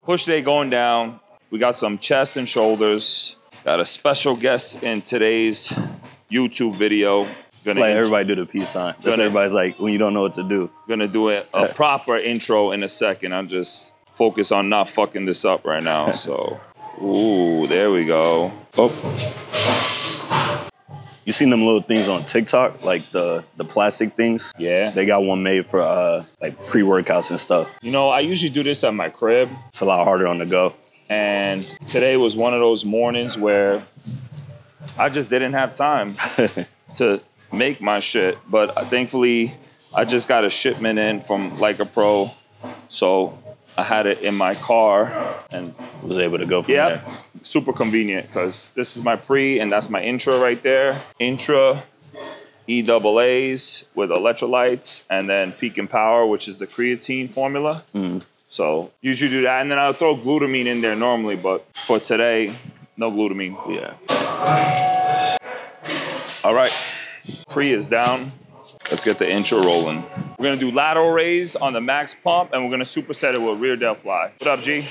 Push day going down. We got some chest and shoulders. Got a special guest in today's YouTube video. Like everybody do the peace sign. That's everybody's like when you don't know what to do. Gonna do a proper intro in a second. I'm just focused on not fucking this up right now. So, ooh, there we go. Oh. You seen them little things on TikTok, like the plastic things? Yeah. They got one made for like pre-workouts and stuff. You know, I usually do this at my crib. It's a lot harder on the go. And today was one of those mornings where I just didn't have time to make my shit. But thankfully, I just got a shipment in from Like a Pro. So I had it in my car and was able to go from there. Super convenient because this is my pre and that's my intra right there. Intra, EAAs with electrolytes, and then Peak and Power, which is the creatine formula. So usually do that, and then I'll throw glutamine in there normally, but for today, no glutamine. Yeah. All right, pre is down. Let's get the intro rolling. We're gonna do lateral raise on the max pump, and we're gonna superset it with rear delt fly. What up, G?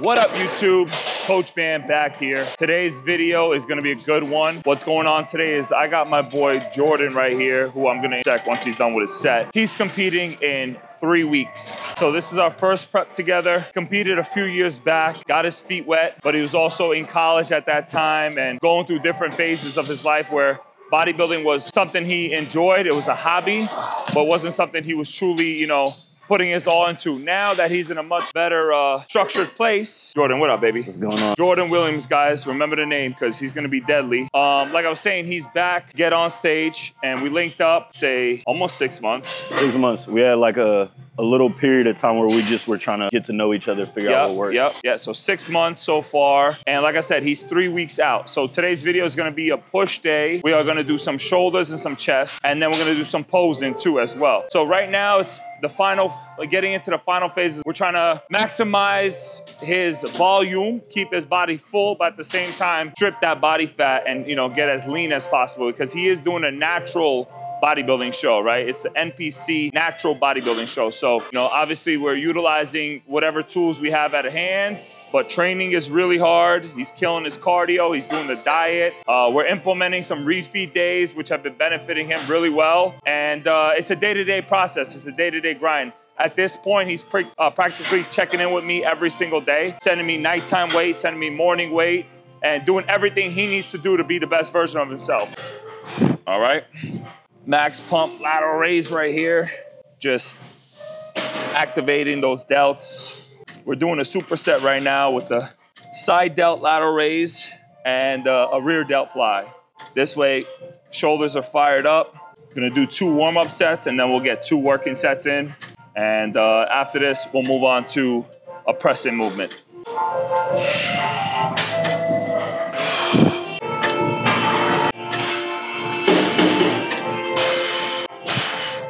What up, YouTube? Coach Bam back here. Today's video is gonna be a good one. What's going on today is I got my boy Jordan right here, who I'm gonna check once he's done with his set. He's competing in 3 weeks. So this is our first prep together. Competed a few years back, got his feet wet, but he was also in college at that time and going through different phases of his life where bodybuilding was something he enjoyed. It was a hobby, but wasn't something he was truly, you know, putting his all into. Now that he's in a much better structured place. Jordan, what up, baby? What's going on? Jordan Williams, guys. Remember the name because he's going to be deadly. Like I was saying, he's back, get on stage, and we linked up, say, almost 6 months. 6 months. We had like a little period of time where we just were trying to get to know each other, figure out what works. Yeah, so 6 months so far. And like I said, he's 3 weeks out. So today's video is gonna be a push day. We are gonna do some shoulders and some chest, and then we're gonna do some posing too as well. So right now it's the final, getting into the final phases. We're trying to maximize his volume, keep his body full, but at the same time, strip that body fat and, you know, get as lean as possible because he is doing a natural bodybuilding show, right? It's an NPC natural bodybuilding show. So, you know, obviously we're utilizing whatever tools we have at hand, but training is really hard. He's killing his cardio. He's doing the diet. We're implementing some refeed days, which have been benefiting him really well. And it's a day-to-day process. It's a day-to-day grind. At this point, he's practically checking in with me every single day, sending me nighttime weight, sending me morning weight, and doing everything he needs to do to be the best version of himself. All right. Max pump lateral raise right here. Just activating those delts. We're doing a superset right now with the side delt lateral raise and a rear delt fly. This way, shoulders are fired up. Gonna do 2 warm-up sets and then we'll get 2 working sets in. And after this, we'll move on to a pressing movement.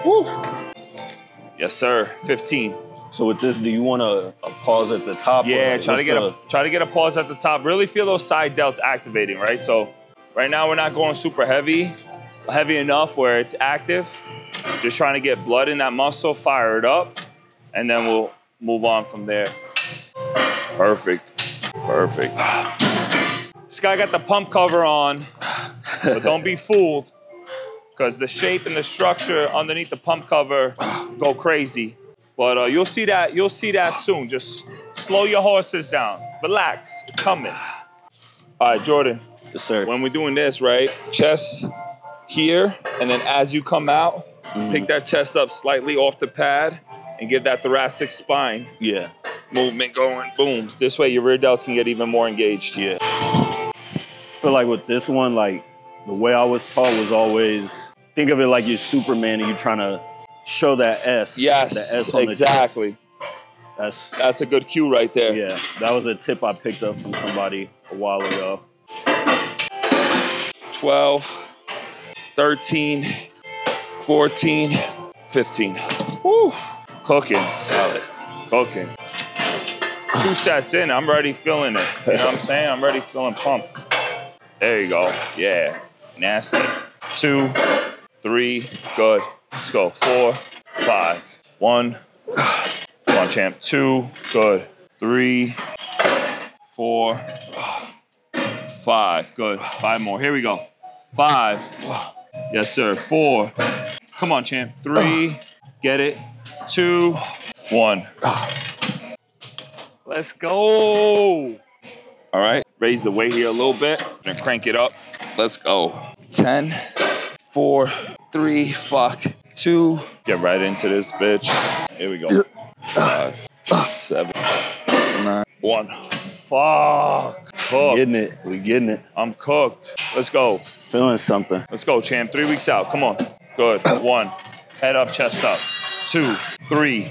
Woo. Yes, sir. 15. So with this, do you want a pause at the top? Yeah, try to get a pause at the top. Really feel those side delts activating, right? So right now we're not going super heavy enough where it's active. Just trying to get blood in that muscle, fire it up, and then we'll move on from there. Perfect. Perfect. This guy got the pump cover on, but don't be fooled. Because the shape and the structure underneath the pump cover go crazy. But you'll see that soon. Just slow your horses down. Relax, it's coming. All right, Jordan. Yes, sir. When we're doing this, right, chest here, and then as you come out, pick that chest up slightly off the pad and get that thoracic spine movement going. Boom. This way your rear delts can get even more engaged. Yeah. I feel like with this one, like, the way I was taught was always, think of it like you're Superman and you're trying to show that S. Yes, the S on exactly. That's a good cue right there. Yeah, that was a tip I picked up from somebody a while ago. 12, 13, 14, 15. Woo. Cooking. Solid. Cooking. 2 sets in, I'm already feeling it. You know what I'm saying? I'm already feeling pumped. There you go. Yeah. Nasty. 2, 3. Good. Let's go. 4, 5. 1. Come on, champ. 2. Good. 3, 4, 5. Good. 5 more. Here we go. 5. Yes, sir. 4. Come on, champ. 3. Get it. 2. 1. Let's go. All right. Raise the weight here a little bit and crank it up. Let's go. 10, 4, 3, 2. Get right into this bitch. Here we go. 5, 7, 9, 1. Fuck. Cooked. Getting it. We getting it. I'm cooked. Let's go. Feeling something. Let's go, champ. 3 weeks out. Come on. Good. 1. Head up, chest up. 2, 3.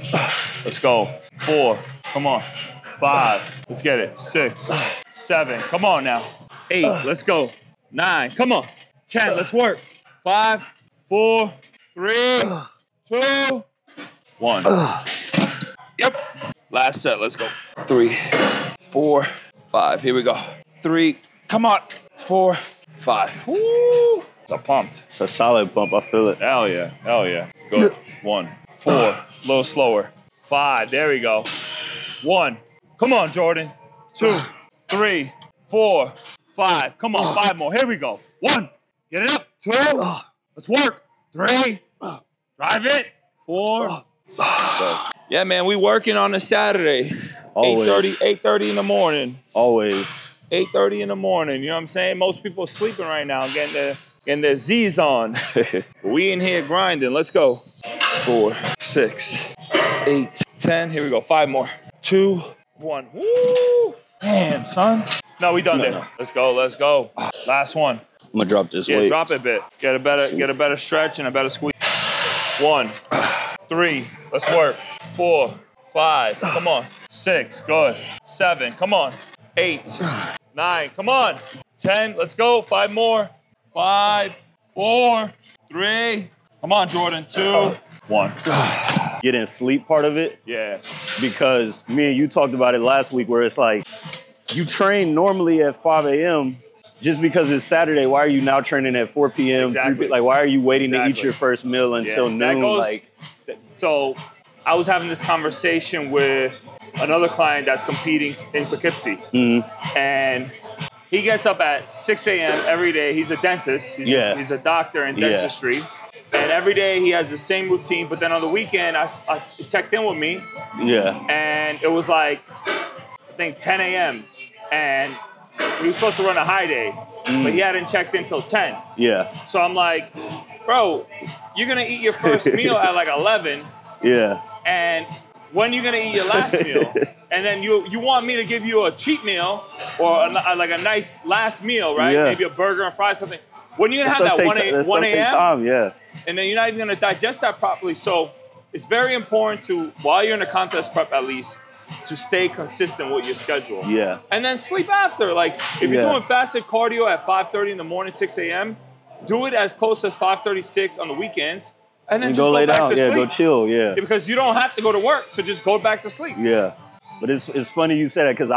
Let's go. 4. Come on. 5. Let's get it. 6, 7. Come on now. 8. Let's go. 9. Come on. 10. Let's work. 5, 4, 3, 2, 1. Yep. Last set. Let's go. 3, 4, 5. Here we go. 3. Come on. 4, 5. Woo. It's a pumped. It's a solid pump. I feel it. Hell yeah. Hell yeah. Good. 1, 4. A little slower. 5. There we go. 1. Come on, Jordan. 2, 3, 4, 5. Come on. 5 more. Here we go. 1. Get it up. 2. Let's work. 3. Drive it. 4. Go. Yeah, man. We working on a Saturday. Always. 8:30 in the morning. Always. 8:30 in the morning. You know what I'm saying? Most people are sleeping right now, getting their Z's on. We in here grinding. Let's go. 4, 6, 8, 10. Here we go. 5 more. 2, 1. Woo! Damn, son. No, we done there. No. Let's go. Let's go. Last one. I'm gonna drop this weight. Drop it a bit. Get a better stretch and a better squeeze. 1, 3. Let's work. 4, 5. Come on. 6. Good. 7. Come on. 8, 9. Come on. 10. Let's go. 5 more. 5, 4, 3. Come on, Jordan. 2, 1. Getting sleep part of it. Yeah. Because me and you talked about it last week where it's like, you train normally at 5 a.m. just because it's Saturday. Why are you now training at 4 p.m.? Exactly. Like, why are you waiting to eat your first meal until noon? So I was having this conversation with another client that's competing in Poughkeepsie. Mm-hmm. And he gets up at 6 a.m. every day. He's a dentist. He's a doctor in dentistry. And every day he has the same routine. But then on the weekend, I checked in with me. Yeah. And it was like, I think 10 a.m. And he was supposed to run a high day. But he hadn't checked in till 10. Yeah. So I'm like, bro, you're going to eat your first meal at like 11. Yeah. And when are you going to eat your last meal? And then you want me to give you a cheat meal or like a nice last meal, right? Yeah. Maybe a burger and fries, something. When you're going to have that 1 a.m.? Yeah. And then you're not even going to digest that properly. So it's very important to, while you're in a contest prep at least, to stay consistent with your schedule. Yeah. And then sleep after. Like, if you're doing fasted cardio at 5:30 in the morning, 6 a.m., do it as close as 5:36 on the weekends. And then just go lay down. Yeah, go chill. Yeah. Because you don't have to go to work, so just go back to sleep. Yeah. But it's funny you say that because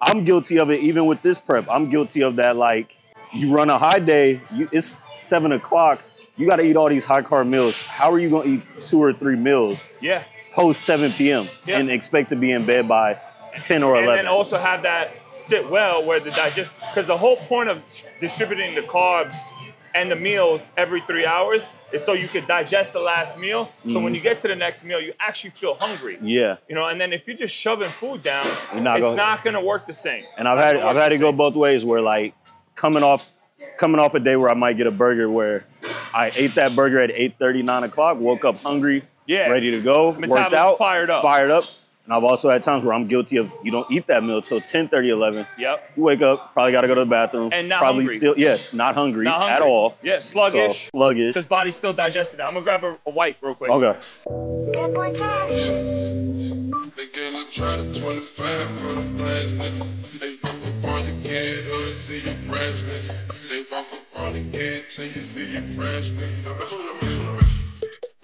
I'm guilty of it even with this prep. I'm guilty of that. Like, you run a high day, it's 7 o'clock. You got to eat all these high carb meals. How are you going to eat 2 or 3 meals? Yeah. Post 7 p.m. and expect to be in bed by 10 or 11. And then also have that sit well where the digest, because the whole point of distributing the carbs and the meals every 3 hours is so you can digest the last meal. So when you get to the next meal, you actually feel hungry. Yeah. You know, and then if you're just shoving food down, it's not going to work the same. And I've had it go both ways where like coming off a day where I might get a burger where I ate that burger at 8:30, 9 o'clock, woke up hungry. Yeah. Ready to go, worked out, fired up. And I've also had times where I'm guilty of you don't eat that meal till 10:30, 11. Yep. You wake up, probably got to go to the bathroom. And not probably hungry. Still, yes, not hungry at all. Yeah, sluggish. So, sluggish. Because body's still digesting it. I'm going to grab a wipe real quick. Okay. They gave a try to 25 for the plans, nigga. They fuck up on your kid or you see your friends, nigga. They fuck up on the kid till you see your friends, nigga.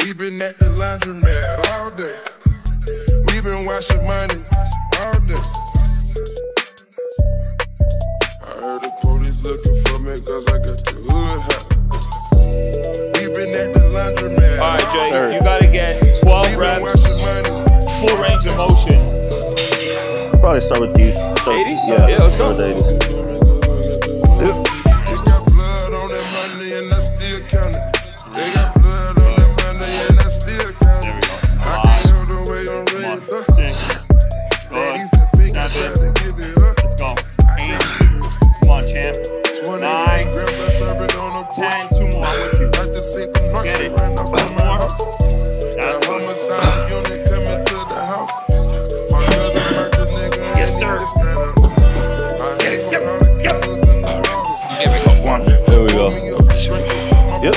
We been at the laundromat all day. We been washing money all day. I heard the police looking for me cause I got the hood hot. We been at the laundromat. All right, Jay, you gotta get 12 reps, full range of motion. probably start with these. 80s? Yeah, let's go. With the 80s. Yep. They got blood on that money and I still count it. They got blood on that money and I still count it. There we go. I can't help the way I'm raised up. 6. Good. 7. Let's go. 8. Come on, champ. 9. 10. 2 more. I'm with you. Get it. 1 more. That's good. Yes, sir. Get it. Yep. Yep. Here we go. 1. There we go. Yep.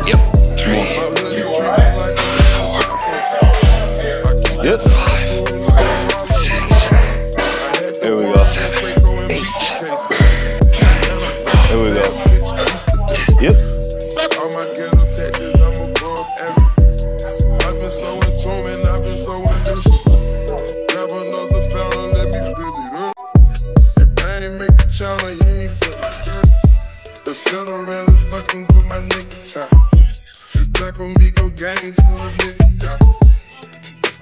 Yep. 3. 4. Yep. 5. 6. There we go. 7. 8. There we go. Yep. All my ghetto tattoos, I'm above average. I've been so in tune and I've been so ambitious. Grab another fountain, let me fill it up. If I ain't make a challenge, you ain't fucking up. The federal is fucking with my nigga top. It's black on me, go gang to a nigga top.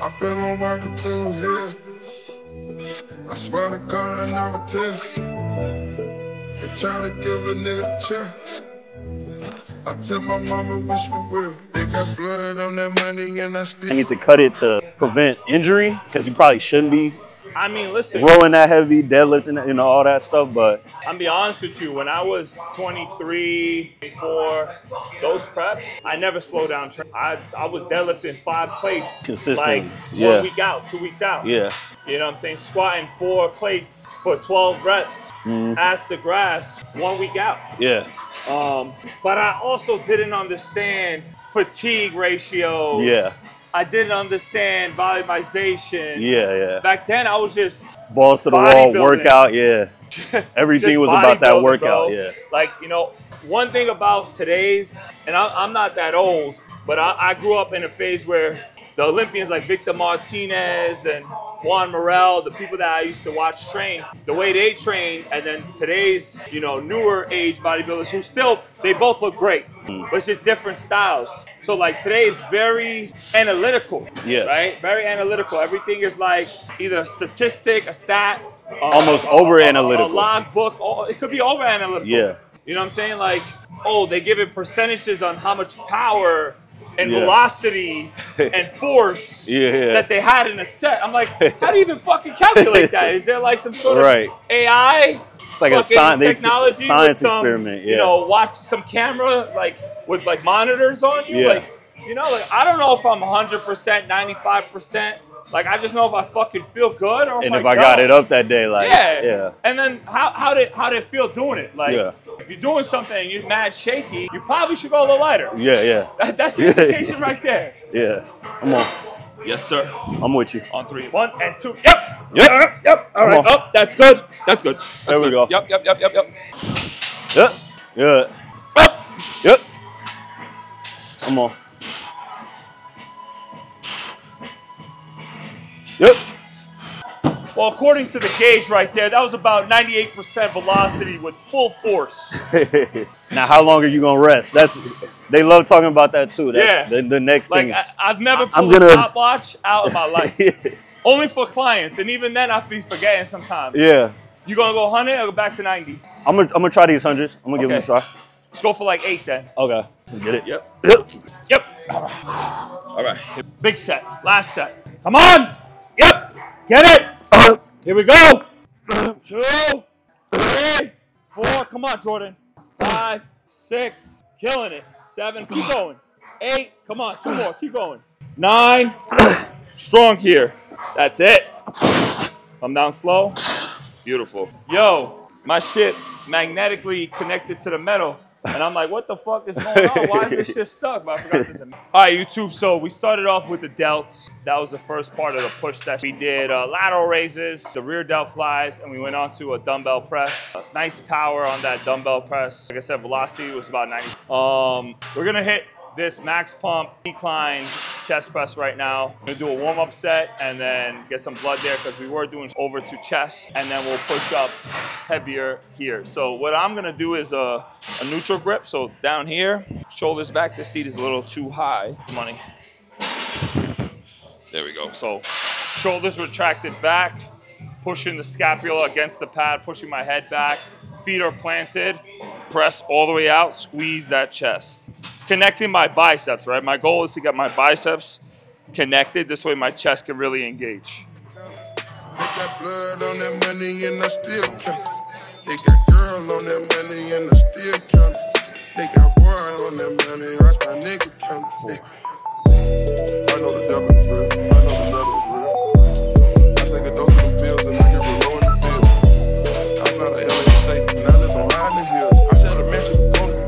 I fell on walking through here. I swear to God, I never tell. They tryna give a nigga a chance. I tell my mama wish me well. They got blood on that money and I still. I need to cut it to prevent injury because you probably shouldn't be. I mean, listen. Rolling that heavy, deadlifting, you know, all that stuff. But I'm be honest with you. When I was 23, 24, those preps, I never slowed down. I was deadlifting 5 plates, consistent. like 1 week out, 2 weeks out. Yeah. You know what I'm saying? Squatting 4 plates for 12 reps, ass to grass, 1 week out. Yeah. But I also didn't understand fatigue ratios. Yeah. I didn't understand volumization. Yeah. Back then, I was just balls to the wall, workout. Yeah. Everything was about that workout. Bro. Yeah. Like, you know, one thing about today's, and I'm not that old, but I grew up in a phase where the Olympians like Victor Martinez and Juan Morel, the people that I used to watch train, the way they train, and then today's, you know, newer age bodybuilders who still, they both look great, but it's just different styles. So like today is very analytical, right? Very analytical. Everything is like either a statistic, a stat, almost over analytical. A log book, it could be over analytical. Yeah. You know what I'm saying? Like, oh, they give it percentages on how much power and velocity and force that they had in a set. I'm like, how do you even fucking calculate that? Is there like some sort of AI? It's like a technology science with some, experiment. Yeah. You know, watch some camera like with like monitors on you. Yeah. Like, you know, like I don't know if I'm 100%, 95%. Like I just know if I fucking feel good or if I got it up that day, like And then how did it feel doing it? Like if you're doing something and you're mad shaky, you probably should go a little lighter. Yeah. That's your indication right there. Yeah. Come on. Yes, sir. I'm with you. On 3, 1 and 2. Yep. All right. Up. That's good. That's good. There we go. Yep. Yep. Up. Yep. Come on. Yep. Well, according to the gauge right there, that was about 98% velocity with full force. Now, how long are you gonna rest? They love talking about that too. That's the next thing. I've never pulled a stopwatch out of my life. Only for clients, and even then, I be forgetting sometimes. Yeah. You gonna go 100 or go back to 90? I'm gonna try these 100s. I'm gonna give them a try. Let's go for like 8 then. Okay. Let's get it. Yep. All right. Big set. Last set. Come on. Yep. Get it. Here we go. 2, 3, 4. Come on, Jordan. 5, 6. Killing it. 7. Keep going. 8. Come on. 2 more. Keep going. 9. Strong here. That's it. Come down slow. Beautiful. Yo, my shit magnetically connected to the metal. And I'm like, what the fuck is going on? Why is this shit stuck? But I forgot this. All right, YouTube. So we started off with the delts. That was the first part of the push session. We did lateral raises, the rear delt flies, and we went on to a dumbbell press. Nice power on that dumbbell press. Like I said, velocity was about 90. We're gonna hit this max pump decline chest press right now. We're gonna do a warm-up set and then get some blood there because we were doing over to chest, and then we'll push up heavier here. So what I'm gonna do is a neutral grip. So down here, shoulders back. This seat is a little too high. Money. There we go. So shoulders retracted back, pushing the scapula against the pad, pushing my head back, feet are planted, press all the way out, squeeze that chest. Connecting my biceps, right? My goal is to get my biceps connected. This way my chest can really engage. They got blood on that money and I still count. They got girl on that money and I still count. They got boy on that money, watch my nigga count for. I know the devil is real. I know the devil is real. I take a dose of them pills and I get real in the field. I fly to LA State and I live on high in the hills. I share a mansion with bonus.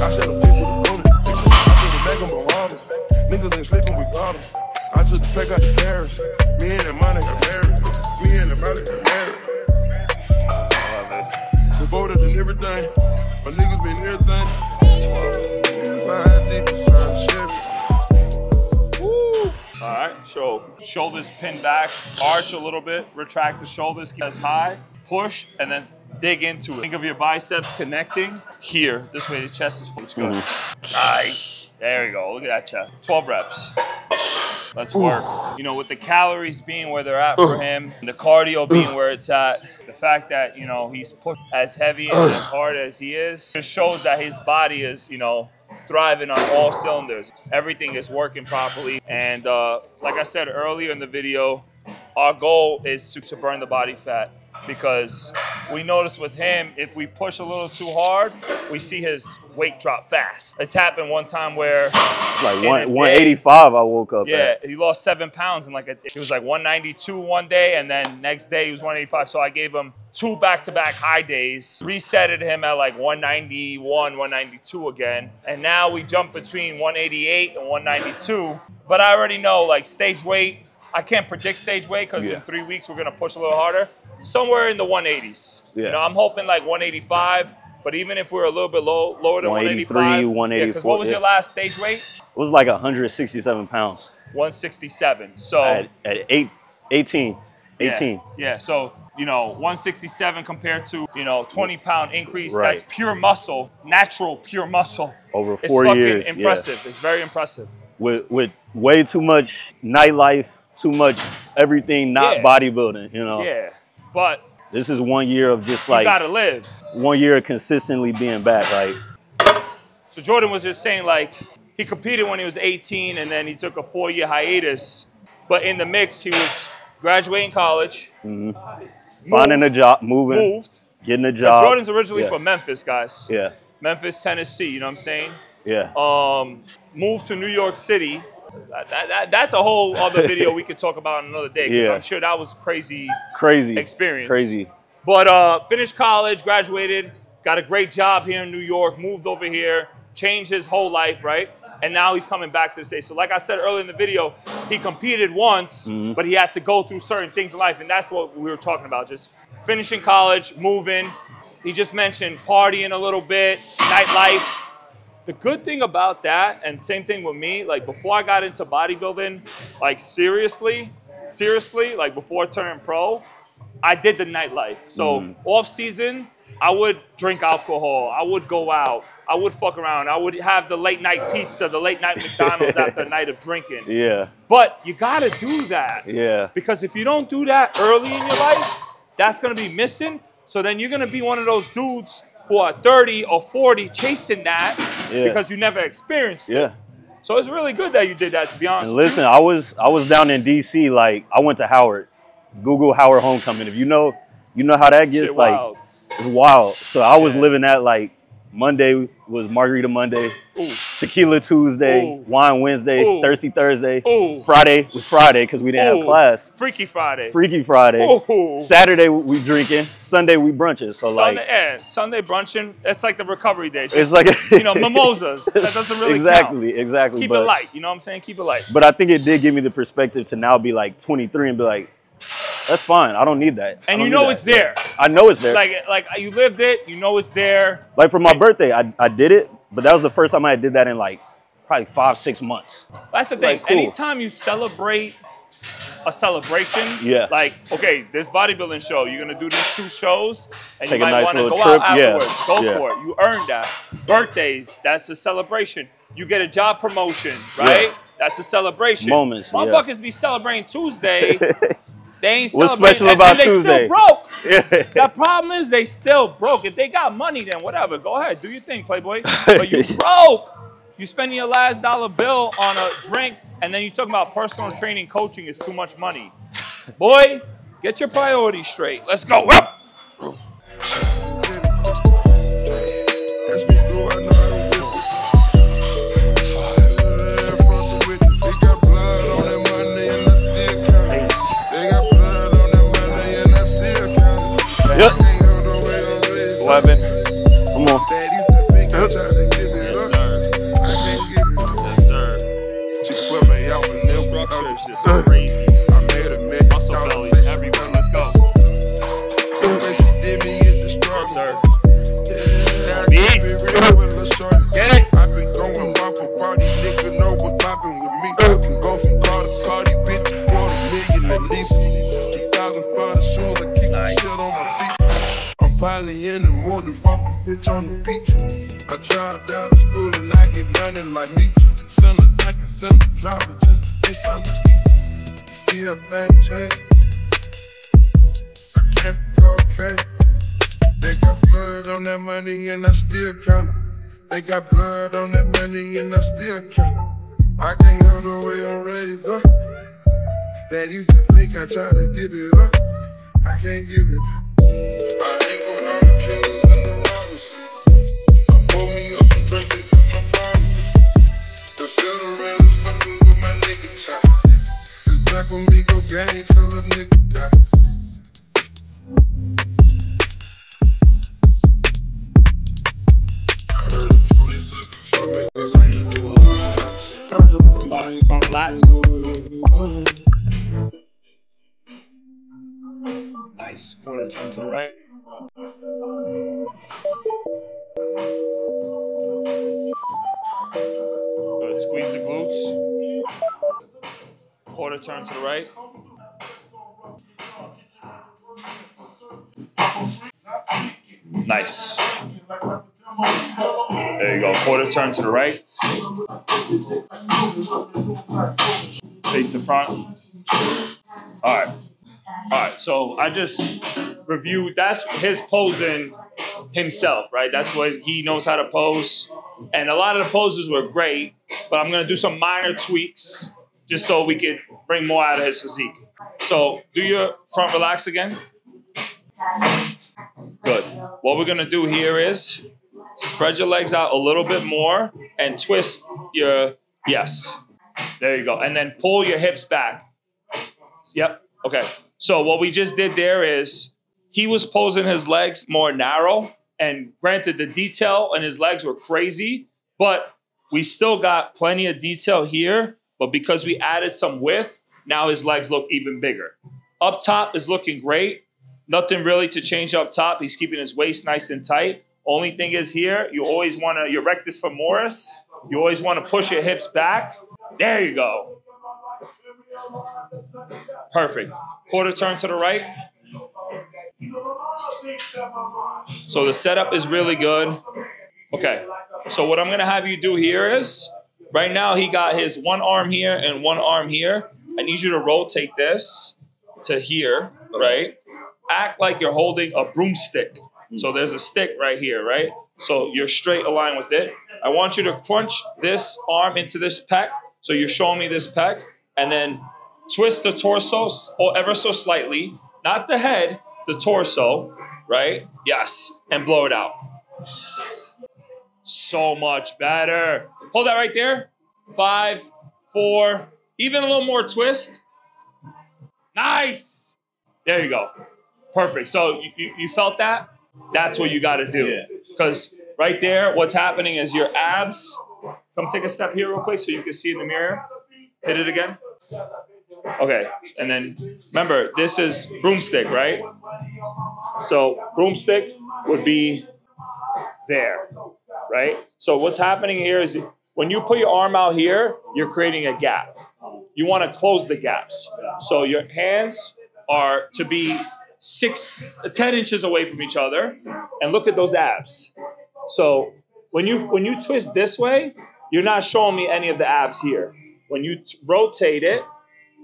I share a bitch with a bonus. I took the back on Bahamas. Niggas ain't sleeping, we got them. I took the pack out to Paris. Me and that money got married. Me and the money got married. Devoted and everything. My niggas been everything. Flying deep inside the Chevy. Woo! All right, so shoulders pin back, arch a little bit, retract the shoulders, keep as high, push, and then dig into it. Think of your biceps connecting here. This way the chest is full. It's good. Nice. There we go. Look at that chest. 12 reps. Let's work. You know, with the calories being where they're at for him, and the cardio being where it's at, the fact that, you know, he's pushed as heavy and as hard as he is, just shows that his body is, you know, thriving on all cylinders. Everything is working properly. And like I said earlier in the video, our goal is to burn the body fat, because we notice with him, if we push a little too hard, we see his weight drop fast. It's happened one time where like 185 I woke up at. He lost 7 pounds, and he was like 192 one day, and then next day he was 185. So I gave him 2 back-to-back high days, resetted him at like 191, 192 again, and now we jump between 188 and 192. But I already know, like, stage weight, I can't predict stage weight because in 3 weeks we're gonna push a little harder. Somewhere in the 180s. You know, I'm hoping like 185, but even if we're a little bit lower than 183, 184. Because what was your last stage weight? It was like 167 pounds. 167. So at 18. Yeah, so, you know, 167 compared to, you know, 20-pound increase. Right. That's pure muscle, natural pure muscle. Over 4 years. It's fucking impressive. It's very impressive. With way too much nightlife, too much everything not bodybuilding, you know. Yeah. But this is 1 year of just like, you gotta live. 1 year of consistently being back, like. So Jordan was just saying, like, he competed when he was 18 and then he took a 4-year hiatus. But in the mix, he was graduating college. Finding a job, moved, getting a job. Jordan's originally from Memphis, guys. Yeah. Memphis, Tennessee, you know what I'm saying? Yeah. Moved to New York City. That's a whole other video we could talk about another day, because I'm sure that was a crazy experience. Crazy. But finished college, graduated, got a great job here in New York, moved over here, changed his whole life, right? And now he's coming back to the States. So like I said earlier in the video, he competed once, but he had to go through certain things in life, and that's what we were talking about, just finishing college, moving. He just mentioned partying a little bit, nightlife. The good thing about that, and same thing with me, like before I got into bodybuilding, like seriously, like before turning pro, I did the nightlife. So off season, I would drink alcohol, I would go out, I would fuck around, I would have the late night pizza, the late night McDonald's after a night of drinking. Yeah. But you gotta do that. Yeah. Because if you don't do that early in your life, that's gonna be missing. So then you're gonna be one of those dudes who are 30 or 40 chasing that because you never experienced it. So it's really good that you did that, to be honest. And listen, I was down in DC, like I went to Howard, Google Howard Homecoming. If you know how that gets, shit like wild. It's wild. So I was living that, like Monday was Margarita Monday, Tequila Tuesday, Wine Wednesday, Thirsty Thursday. Friday was Friday because we didn't have class. Freaky Friday. Freaky Friday. Saturday we drinking. Sunday we brunching. So Sunday brunching. It's like the recovery day. It's like mimosas. That doesn't really count. Exactly. Keep it light. You know what I'm saying? Keep it light. But I think it did give me the perspective to now be like 23 and be like, that's fine. I don't need that. And you know it's there. I know it's there. Like you lived it. You know it's there. Like for my birthday, I did it, but that was the first time I did that in like probably 5-6 months. That's the thing. Like, cool. Anytime you celebrate a celebration, like, okay, this bodybuilding show, you're gonna do these 2 shows, and you might want to go out afterwards. Go for it. You earned that. Birthdays, that's a celebration. You get a job promotion, right? That's a celebration. Moments. Motherfuckers be celebrating Tuesday. They ain't What's celebrating. special about and they Tuesday? still broke. Yeah. The problem is they still broke. If they got money, then whatever. Go ahead, do your thing, Playboy. But you broke. You spending your last dollar bill on a drink, and then you talking about personal training, coaching is too much money. Boy, get your priorities straight. Let's go. Yep. 11. Come on. Yes, sir. Yes, sir. Structure is just crazy. Muscle bellies everywhere. Let's go. Yes, sir. Beast. Get it. I've been going off a party, nigga know what's poppin' with me. I can go from car to party, bitch, $250,000 at least. 2,000 for the shoes, I keep some shit on my feet. I'm finally in the mood to fuck a bitch on the beach. I dropped out of school and I get money like me. Send a I can send a driver just to get something to eat. See a thing change. I can't go back. They got blood on that money and I still count it. They got blood on that money and I still count it. I can't go the way I'm ready to go. That used to think I tried to give it up. I can't give it up. I ain't going on the killers and the robbers. I pulled me up some drinks and took my bottle. The federal is fucking with my nigga top. This black with me go gang till a nigga die. Nice. Quarter turn to the right. Good. Squeeze the glutes. Quarter turn to the right. Nice. There you go. Quarter turn to the right. Face the front. All right. All right. So I just reviewed. That's his posing himself, right? That's what he knows how to pose. And a lot of the poses were great, but I'm going to do some minor tweaks just so we can bring more out of his physique. So do your front relax again. Good. What we're going to do here is spread your legs out a little bit more and twist your, yes. There you go. And then pull your hips back. Yep. Okay. So what we just did there is he was posing his legs more narrow, and granted the detail on his legs were crazy, but we still got plenty of detail here. But because we added some width, now his legs look even bigger. Up top is looking great. Nothing really to change up top. He's keeping his waist nice and tight. Only thing is here, you always want to, your rectus femoris, you always want to push your hips back. There you go. Perfect. Quarter turn to the right. So the setup is really good. Okay. So what I'm going to have you do here is, right now he got his one arm here and one arm here. I need you to rotate this to here, right? Act like you're holding a broomstick. So there's a stick right here, right? So you're straight aligned with it. I want you to crunch this arm into this pec. So you're showing me this pec. And then twist the torso ever so slightly. Not the head, the torso, right? Yes. And blow it out. So much better. Hold that right there. 5, 4, even a little more twist. Nice. There you go. Perfect. So you felt that? That's what you got to do. Because right there, what's happening is your abs. Come take a step here real quick so you can see in the mirror. Hit it again. Okay. And then remember, this is broomstick, right? So broomstick would be there, right? So what's happening here is when you put your arm out here, you're creating a gap. You want to close the gaps. So your hands are to be 10 inches away from each other, and look at those abs. So when you twist this way, you're not showing me any of the abs here. When you rotate it,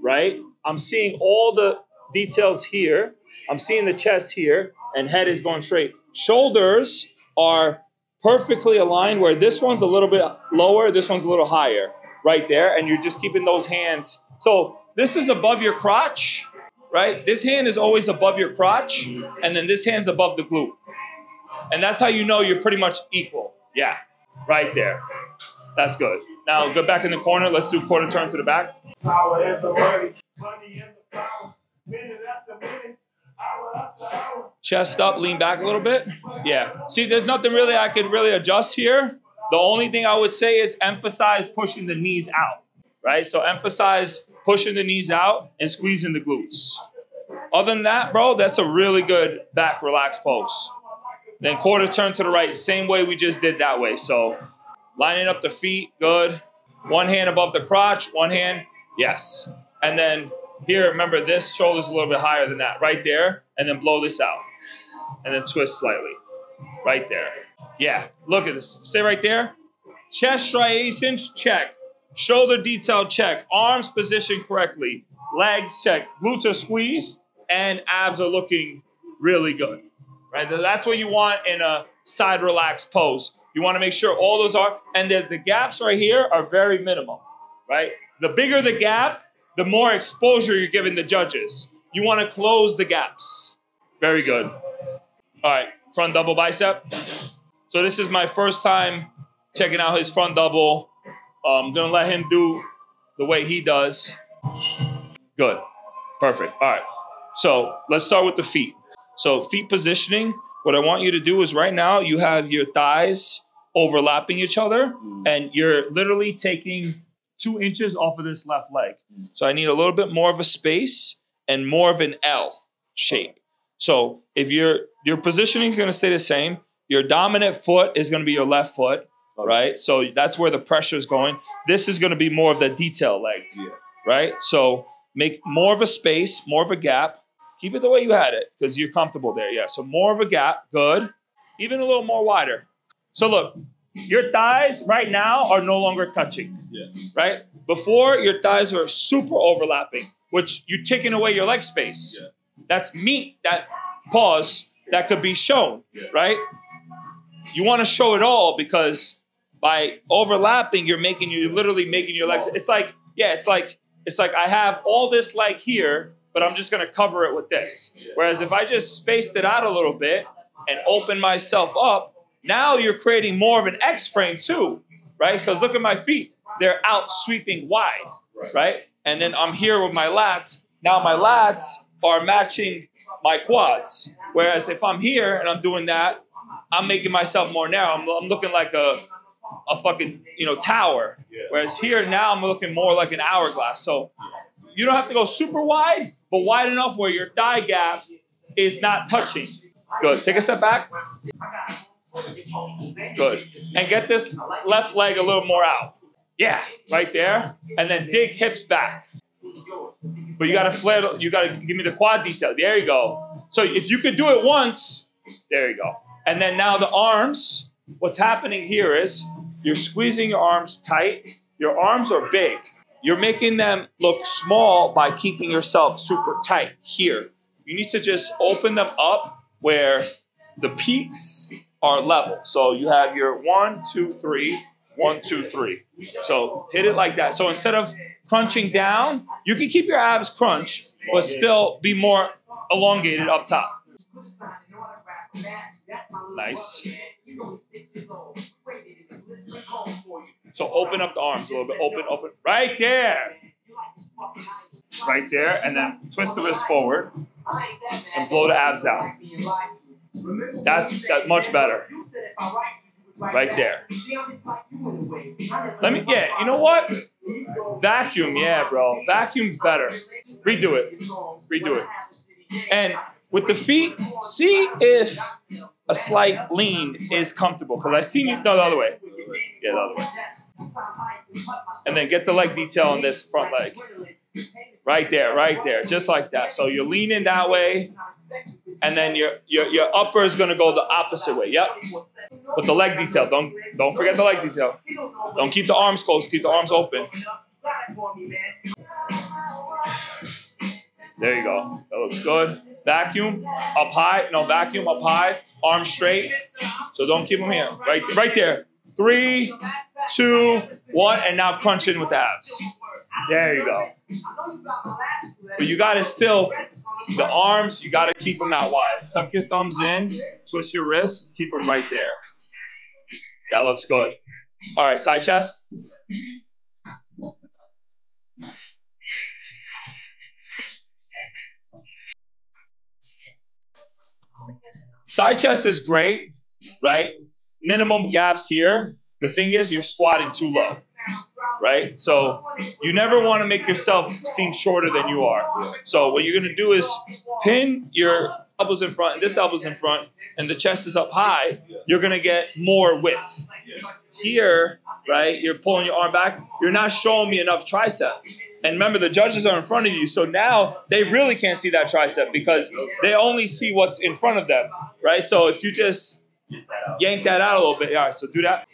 right, I'm seeing all the details here. I'm seeing the chest here, and head is going straight. Shoulders are perfectly aligned where this one's a little bit lower, this one's a little higher, right there. And you're just keeping those hands. So this is above your crotch, right? This hand is always above your crotch, and then this hand's above the glute. And that's how you know you're pretty much equal. Yeah, right there. That's good. Now go back in the corner. Let's do quarter turn to the back. Power and the money. Money and the power. Minute after minute. Hour after hour. Chest up, lean back a little bit. Yeah. See, there's nothing really I could really adjust here. The only thing I would say is emphasize pushing the knees out, right? So emphasize pushing the knees out and squeezing the glutes. Other than that, bro, that's a really good back relaxed pose. Then quarter turn to the right, same way we just did that way. So lining up the feet, good. One hand above the crotch, one hand, yes. And then here, remember this shoulder's a little bit higher than that, right there. And then blow this out. And then twist slightly, right there. Yeah, look at this, stay right there. Chest striations, check. Shoulder detail, check. Arms positioned correctly. Legs, check. Glutes are squeezed and abs are looking really good. Right, that's what you want in a side relaxed pose. You want to make sure all those are, and there's the gaps right here are very minimum, right? The bigger the gap, the more exposure you're giving the judges. You want to close the gaps. Very good. All right, front double bicep. So this is my first time checking out his front double. I'm gonna let him do the way he does. Good, perfect. All right, so let's start with the feet. So feet positioning, what I want you to do is right now you have your thighs overlapping each other and you're literally taking 2 inches off of this left leg. So I need a little bit more of a space and more of an L shape. So if your positioning is going to stay the same, your dominant foot is going to be your left foot, right? So that's where the pressure is going. This is going to be more of the detail leg, right? So make more of a space, more of a gap. Keep it the way you had it because you're comfortable there. Yeah, so more of a gap, good. Even a little more wider. So look, your thighs right now are no longer touching, right? Before, your thighs were super overlapping, which you're taking away your leg space. That's meat, that pause, that could be shown, right? You want to show it all because by overlapping, you're literally making your legs. It's like I have all this leg here, but I'm just going to cover it with this. Whereas if I just spaced it out a little bit and open myself up, now you're creating more of an X frame too, right? Because look at my feet. They're out sweeping wide, right? And then I'm here with my lats. Now my lats are matching my quads. Whereas if I'm here and I'm doing that, I'm making myself more narrow. I'm looking like a fucking, tower. Whereas here now I'm looking more like an hourglass. So you don't have to go super wide, but wide enough where your thigh gap is not touching. Good. Take a step back. Good. And get this left leg a little more out. Yeah, right there. And then dig hips back. But you got to flare, you got to give me the quad detail. There you go. So if you could do it once, there you go. And then now the arms, what's happening here is you're squeezing your arms tight. Your arms are big. You're making them look small by keeping yourself super tight here. You need to just open them up where the peaks are level. So you have your 1, 2, 3, 1, 2, 3. So hit it like that. So instead of crunching down, you can keep your abs crunched, but still be more elongated up top. Nice. So open up the arms a little bit. Open. Right there. Right there. And then twist the wrist forward and blow the abs down. That's much better. Right there. You know what? Vacuum, yeah, bro. Vacuum's better. Redo it. And with the feet, see if a slight lean is comfortable. Because I seen you, no, the other way. Yeah, the other way. And then get the leg detail on this front leg. Right there, just like that. So you're leaning that way, and then your upper is gonna go the opposite way. Yep. But the leg detail, don't forget the leg detail. Don't keep the arms closed, keep the arms open. There you go. That looks good. Vacuum up high. No, vacuum up high. Arms straight. So don't keep them here. Right there. 3, 2, 1. And now crunch in with the abs. There you go. But you got to still, the arms, you got to keep them out wide. Tuck your thumbs in. Twist your wrists. Keep them right there. That looks good. All right, side chest. Side chest is great, right? Minimum gaps here. The thing is, you're squatting too low, right? So you never want to make yourself seem shorter than you are. So what you're going to do is pin your elbows in front, and this elbow's in front, and the chest is up high. You're going to get more width. Here, right, you're pulling your arm back. You're not showing me enough tricep. And remember, the judges are in front of you, so now they really can't see that tricep because they only see what's in front of them, right? So if you just yank that out a little bit, all right, so do that.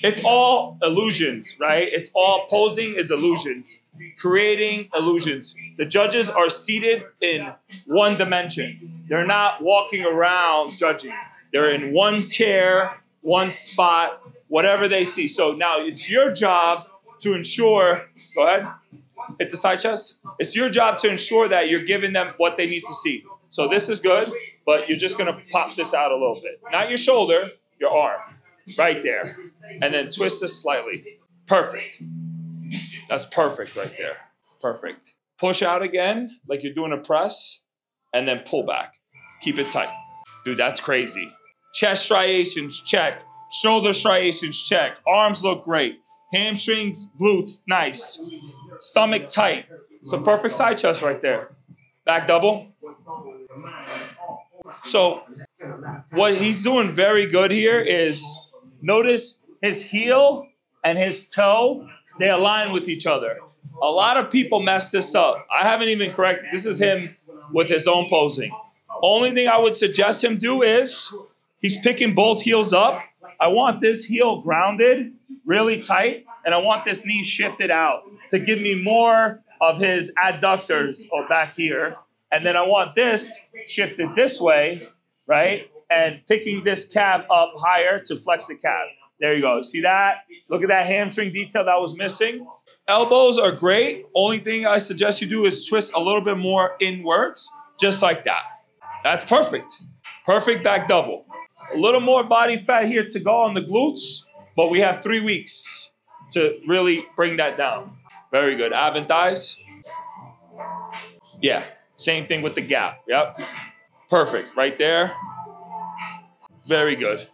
It's all illusions, right? It's all posing is illusions, creating illusions. The judges are seated in one dimension. They're not walking around judging. They're in one chair, one spot, whatever they see. So now it's your job to ensure, go ahead, hit the side chest. It's your job to ensure that you're giving them what they need to see. So this is good, but you're just gonna pop this out a little bit. Not your shoulder, your arm, right there. And then twist this slightly. Perfect. That's perfect right there. Perfect. Push out again, like you're doing a press, and then pull back. Keep it tight. Dude, that's crazy. Chest striations, check. Shoulder striations, check. Arms look great. Hamstrings, glutes, nice. Stomach tight. It's a perfect side chest right there. Back double. So what he's doing very good here is notice his heel and his toe, they align with each other. A lot of people mess this up. I haven't even corrected. This is him with his own posing. Only thing I would suggest him do is he's picking both heels up. I want this heel grounded, really tight, and I want this knee shifted out to give me more of his adductors back here. And then I want this shifted this way, right? And picking this calf up higher to flex the calf. There you go. See that? Look at that hamstring detail that was missing. Elbows are great. Only thing I suggest you do is twist a little bit more inwards, just like that. That's perfect. Perfect back double. A little more body fat here to go on the glutes, but we have 3 weeks to really bring that down. Very good. Ab and thighs. Yeah, same thing with the gap. Yep. Perfect. Right there. Very good.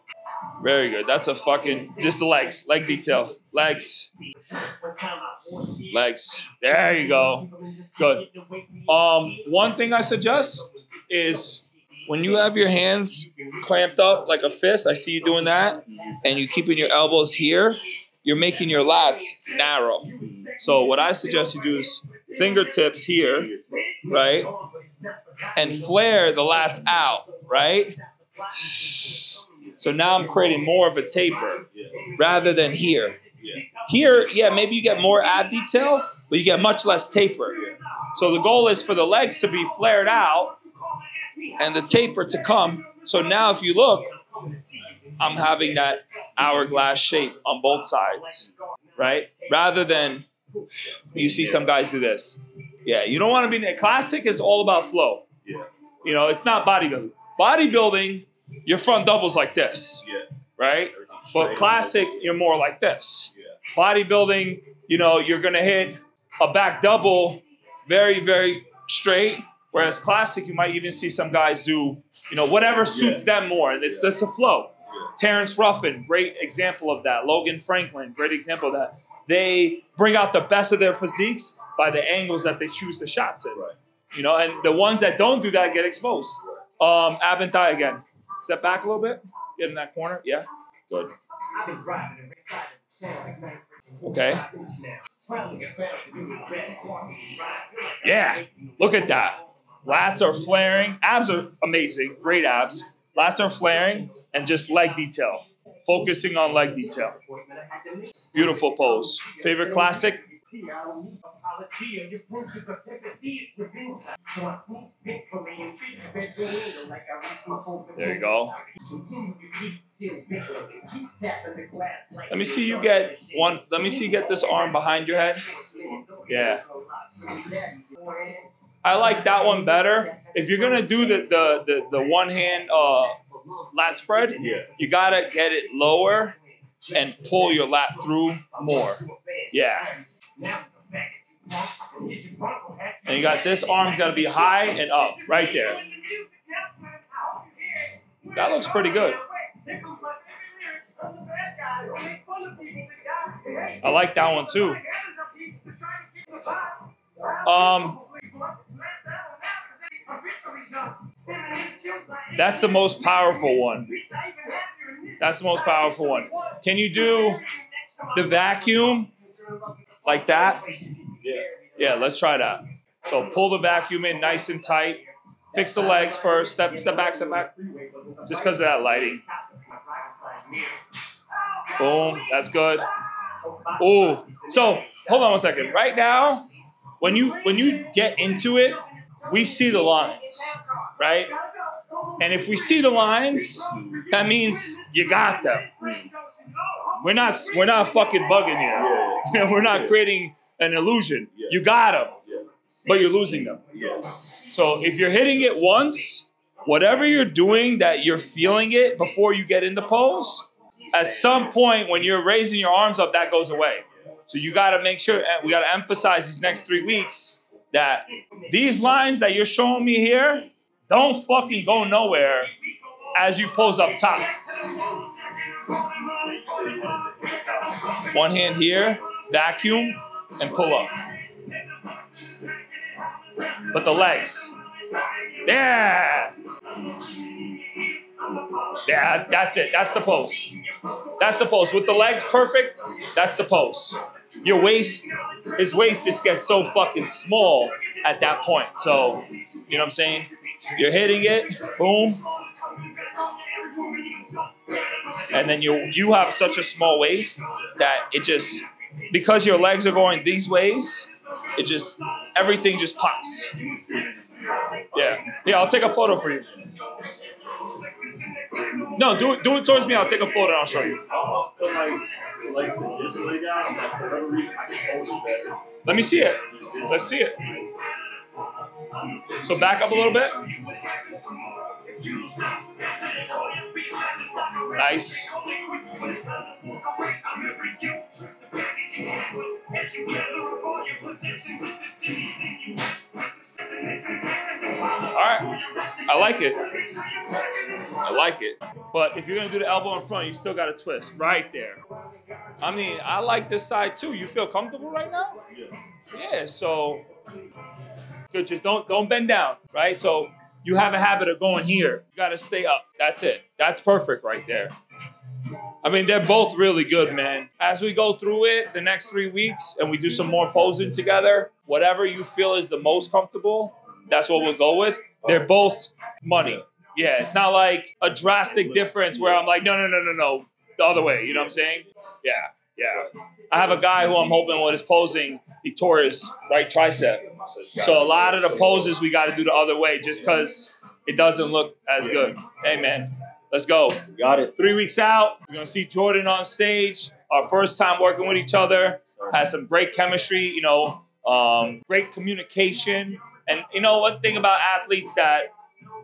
Very good. That's a fucking, just the legs. Leg detail. Legs. Legs. There you go. Good. One thing I suggest is when you have your hands clamped up like a fist, I see you doing that, and you keeping your elbows here, you're making your lats narrow. So what I suggest you do is fingertips here, right? And flare the lats out, right? So now I'm creating more of a taper rather than here. Here, yeah, maybe you get more ab detail, but you get much less taper. So the goal is for the legs to be flared out and the taper to come. So now if you look, I'm having that hourglass shape on both sides, right? Rather than, you see some guys do this. Yeah, you don't want to be, classic is all about flow. Yeah. You know, it's not bodybuilding. Bodybuilding, your front double's like this, right? But classic, you're more like this. Bodybuilding, you know, you're going to hit a back double very, very straight. Whereas classic, you might even see some guys do, you know, whatever suits them more. And it's just a flow. Terrence Ruffin, great example of that. Logan Franklin, great example of that. They bring out the best of their physiques by the angles that they choose the shots in. You know, and the ones that don't do that get exposed. Ab and thigh again. Step back a little bit. Get in that corner. Yeah. Good. Okay. Yeah. Look at that. Lats are flaring. Abs are amazing. Great abs. Lats are flaring and just leg detail. Focusing on leg detail. Beautiful pose. Favorite classic? There you go. Let me see you get one. Let me see you get this arm behind your head. Yeah. I like that one better. If you're gonna do the one hand lat spread, you gotta get it lower and pull your lat through more. Yeah. And you got this arm's gotta be high and up, right there. That looks pretty good. I like that one too. That's the most powerful one. That's the most powerful one. Can you do the vacuum like that? Yeah. Yeah, let's try that. So pull the vacuum in nice and tight. Fix the legs first. Step back, step back. Just because of that lighting. Boom, that's good. Ooh, so hold on one second. Right now, when you get into it, we see the lines, right? And if we see the lines, that means you got them. We're not fucking bugging here. We're not creating an illusion. You got them, but you're losing them. So if you're hitting it once, whatever you're doing that you're feeling it before you get into pose, at some point when you're raising your arms up, that goes away. So you got to make sure, we got to emphasize these next 3 weeks that these lines that you're showing me here don't fucking go nowhere as you pose up top. One hand here, vacuum, and pull up. But the legs. Yeah. Yeah, that's it. That's the pose. That's the pose. With the legs perfect, that's the pose. Your waist, his waist just gets so fucking small at that point. So, you know what I'm saying? You're hitting it, boom. And then you have such a small waist that it just, because your legs are going these ways, it just, everything just pops. Yeah. Yeah, I'll take a photo for you. No, do it towards me. I'll take a photo and I'll show you. Let me see it. Let's see it. So back up a little bit. Nice. All right. I like it. I like it. But if you're going to do the elbow in front, you still got to twist right there. I mean, I like this side too. You feel comfortable right now? Yeah, so good. Just don't bend down, right? So you have a habit of going here. You got to stay up. That's it. That's perfect right there. I mean, they're both really good, man. As we go through it the next 3 weeks and we do some more posing together, whatever you feel is the most comfortable, that's what we'll go with. They're both money. Yeah, it's not like a drastic difference where I'm like, no, the other way. You know what I'm saying? Yeah. I have a guy who I'm hoping with his posing, he tore his right tricep. So a lot of the poses we got to do the other way just because it doesn't look as good. Hey, man, let's go. Got it. 3 weeks out, we're going to see Jordan on stage. Our first time working with each other. Has some great chemistry, great communication. And you know, one thing about athletes that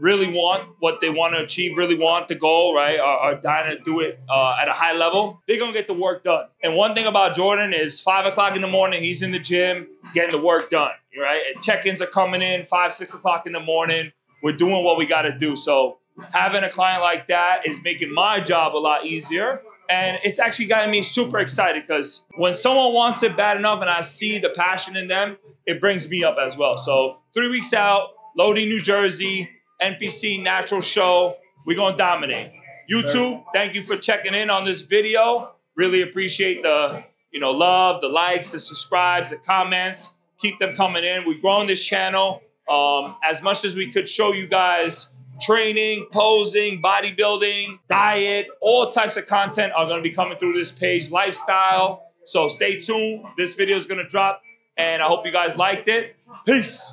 really want what they want to achieve, really want the goal, right, are dying to do it at a high level, they're going to get the work done. And one thing about Jordan is 5 o'clock in the morning, he's in the gym getting the work done, right? And check-ins are coming in 5, 6 o'clock in the morning. We're doing what we got to do. So having a client like that is making my job a lot easier. And it's actually gotten me super excited because when someone wants it bad enough and I see the passion in them, it brings me up as well. So 3 weeks out, Lodi, New Jersey, NPC Natural Show. We're going to dominate. YouTube, thank you for checking in on this video. Really appreciate the love, the likes, the subscribes, the comments. Keep them coming in. We've grown this channel as much as we could show you guys training, posing, bodybuilding, diet, all types of content are going to be coming through this page, lifestyle. So stay tuned. This video is going to drop And I hope you guys liked it. Peace.